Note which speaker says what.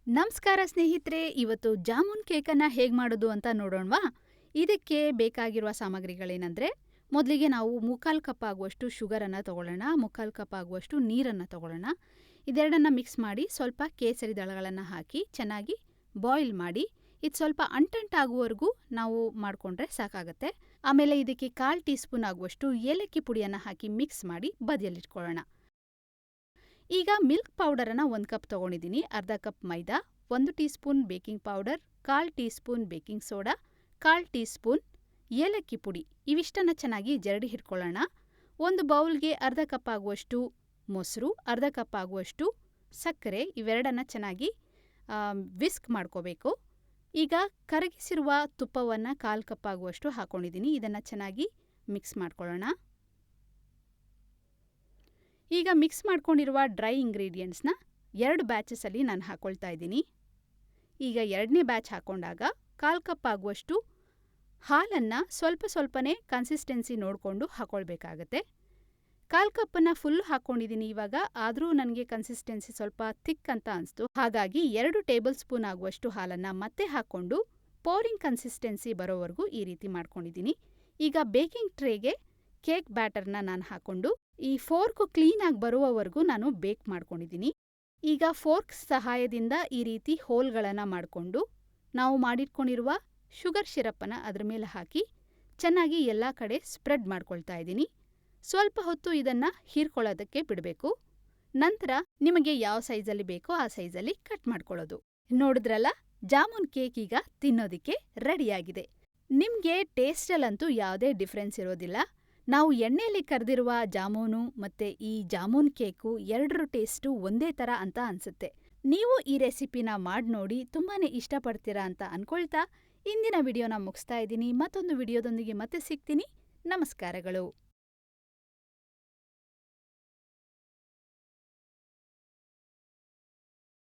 Speaker 1: ನಮಸ್ಕಾರ ಸ್ನೇಹಿತರೆ, ಇವತ್ತು ಜಾಮೂನ್ ಕೇಕನ್ನು ಹೇಗೆ ಮಾಡೋದು ಅಂತ ನೋಡೋಣವಾ. ಇದಕ್ಕೆ ಬೇಕಾಗಿರುವ ಸಾಮಗ್ರಿಗಳೇನೆಂದರೆ, ಮೊದಲಿಗೆ ನಾವು 3/4 ಕಪ್ ಆಗುವಷ್ಟು ಶುಗರನ್ನು ತಗೊಳ್ಳೋಣ, 3/4 ಕಪ್ ಆಗುವಷ್ಟು ನೀರನ್ನು ತಗೊಳ್ಳೋಣ. ಇದೆರಡನ್ನು ಮಿಕ್ಸ್ ಮಾಡಿ ಸ್ವಲ್ಪ ಕೇಸರಿ ದಳಗಳನ್ನು ಹಾಕಿ ಚೆನ್ನಾಗಿ ಬಾಯ್ಲ್ ಮಾಡಿ, ಇದು ಸ್ವಲ್ಪ ಅಂಟಂಟಾಗುವವರೆಗೂ ನಾವು ಮಾಡಿಕೊಂಡ್ರೆ ಸಾಕಾಗುತ್ತೆ. ಆಮೇಲೆ ಇದಕ್ಕೆ 1/4 ಟೀ ಸ್ಪೂನ್ ಆಗುವಷ್ಟು ಏಲಕ್ಕಿ ಪುಡಿಯನ್ನು ಹಾಕಿ ಮಿಕ್ಸ್ ಮಾಡಿ ಬದಿಯಲ್ಲಿಟ್ಕೊಳ್ಳೋಣ. ಈಗ ಮಿಲ್ಕ್ ಪೌಡರನ್ನು 1 ಕಪ್ ತೊಗೊಂಡಿದ್ದೀನಿ, ಅರ್ಧ ಕಪ್ ಮೈದಾ, 1 tea spoon baking powder, 1/4 tea spoon baking soda, 1/4 tea spoon ಏಲಕ್ಕಿ ಪುಡಿ, ಇವಿಷ್ಟನ್ನು ಚೆನ್ನಾಗಿ ಜರಡಿ ಹಿಡ್ಕೊಳ್ಳೋಣ. ಒಂದು ಬೌಲ್ಗೆ ಅರ್ಧ ಕಪ್ ಆಗುವಷ್ಟು ಮೊಸರು, ಅರ್ಧ ಕಪ್ ಆಗುವಷ್ಟು ಸಕ್ಕರೆ, ಇವೆರಡನ್ನು ಚೆನ್ನಾಗಿ ವಿಸ್ಕ್ ಮಾಡ್ಕೋಬೇಕು. ಈಗ ಕರಗಿಸಿರುವ ತುಪ್ಪವನ್ನು 1/4 ಕಪ್ ಆಗುವಷ್ಟು ಹಾಕ್ಕೊಂಡಿದ್ದೀನಿ, ಇದನ್ನು ಚೆನ್ನಾಗಿ ಮಿಕ್ಸ್ ಮಾಡ್ಕೊಳ್ಳೋಣ. ಈಗ ಮಿಕ್ಸ್ ಮಾಡ್ಕೊಂಡಿರುವ ಡ್ರೈ ಇಂಗ್ರೀಡಿಯೆಂಟ್ಸ್ನ 2 ಬ್ಯಾಚಸಲ್ಲಿ ನಾನು ಹಾಕ್ಕೊಳ್ತಾ ಇದ್ದೀನಿ. ಈಗ ಎರಡನೇ ಬ್ಯಾಚ್ ಹಾಕ್ಕೊಂಡಾಗ 1/4 ಕಪ್ ಆಗುವಷ್ಟು ಹಾಲನ್ನು ಸ್ವಲ್ಪನೇ ಕನ್ಸಿಸ್ಟೆನ್ಸಿ ನೋಡಿಕೊಂಡು ಹಾಕ್ಕೊಳ್ಬೇಕಾಗತ್ತೆ. 1/4 ಕಪ್ಪನ್ನು ಫುಲ್ ಹಾಕ್ಕೊಂಡಿದ್ದೀನಿ ಇವಾಗ, ಆದರೂ ನನಗೆ ಕನ್ಸಿಸ್ಟೆನ್ಸಿ ಸ್ವಲ್ಪ ಥಿಕ್ ಅಂತ ಅನಿಸ್ತು. ಹಾಗಾಗಿ 2 ಟೇಬಲ್ ಸ್ಪೂನ್ ಆಗುವಷ್ಟು ಹಾಲನ್ನು ಮತ್ತೆ ಹಾಕ್ಕೊಂಡು ಪೋರಿಂಗ್ ಕನ್ಸಿಸ್ಟೆನ್ಸಿ ಬರೋವರೆಗೂ ಈ ರೀತಿ ಮಾಡ್ಕೊಂಡಿದ್ದೀನಿ. ಈಗ ಬೇಕಿಂಗ್ ಟ್ರೇಗೆ ಕೇಕ್ ಬ್ಯಾಟರ್ನ ನಾನು ಹಾಕ್ಕೊಂಡು ಈ ಫೋರ್ಕು ಕ್ಲೀನಾಗಿ ಬರುವವರೆಗೂ ನಾನು ಬೇಕ್ ಮಾಡ್ಕೊಂಡಿದ್ದೀನಿ. ಈಗ ಫೋರ್ಕ್ ಸಹಾಯದಿಂದ ಈ ರೀತಿ ಹೋಲ್ಗಳನ್ನು ಮಾಡಿಕೊಂಡು ನಾವು ಮಾಡಿಟ್ಕೊಂಡಿರುವ ಶುಗರ್ ಸಿರಪ್ಪನ್ನು ಅದರ ಮೇಲೆ ಹಾಕಿ ಚೆನ್ನಾಗಿ ಎಲ್ಲ ಕಡೆ ಸ್ಪ್ರೆಡ್ ಮಾಡ್ಕೊಳ್ತಾ ಇದ್ದೀನಿ. ಸ್ವಲ್ಪ ಹೊತ್ತು ಇದನ್ನು ಹೀರ್ಕೊಳ್ಳೋದಕ್ಕೆ ಬಿಡಬೇಕು. ನಂತರ ನಿಮಗೆ ಯಾವ ಸೈಜಲ್ಲಿ ಬೇಕೋ ಆ ಸೈಜಲ್ಲಿ ಕಟ್ ಮಾಡ್ಕೊಳ್ಳೋದು. ನೋಡಿದ್ರಲ್ಲ, ಜಾಮೂನ್ ಕೇಕ್ ಈಗ ತಿನ್ನೋದಕ್ಕೆ ರೆಡಿಯಾಗಿದೆ. ನಿಮಗೆ ಟೇಸ್ಟಲ್ಲಂತೂ ಯಾವುದೇ ಡಿಫ್ರೆನ್ಸ್ ಇರೋದಿಲ್ಲ. ನಾವು ಎಣ್ಣೆಯಲ್ಲಿ ಕರೆದಿರುವ ಜಾಮೂನು ಮತ್ತು ಈ ಜಾಮೂನ್ ಕೇಕು ಎರಡರ ಟೇಸ್ಟು ಒಂದೇ ಥರ ಅಂತ ಅನಿಸುತ್ತೆ. ನೀವು ಈ ರೆಸಿಪಿನ ಮಾಡಿ ನೋಡಿ ತುಂಬಾ ಇಷ್ಟಪಡ್ತೀರಾ ಅಂತ ಅಂದ್ಕೊಳ್ತಾ ಇಂದಿನ ವಿಡಿಯೋನ ಮುಗಿಸ್ತಾ ಇದ್ದೀನಿ. ಮತ್ತೊಂದು ವಿಡಿಯೋದೊಂದಿಗೆ ಮತ್ತೆ ಸಿಗ್ತೀನಿ. ನಮಸ್ಕಾರಗಳು.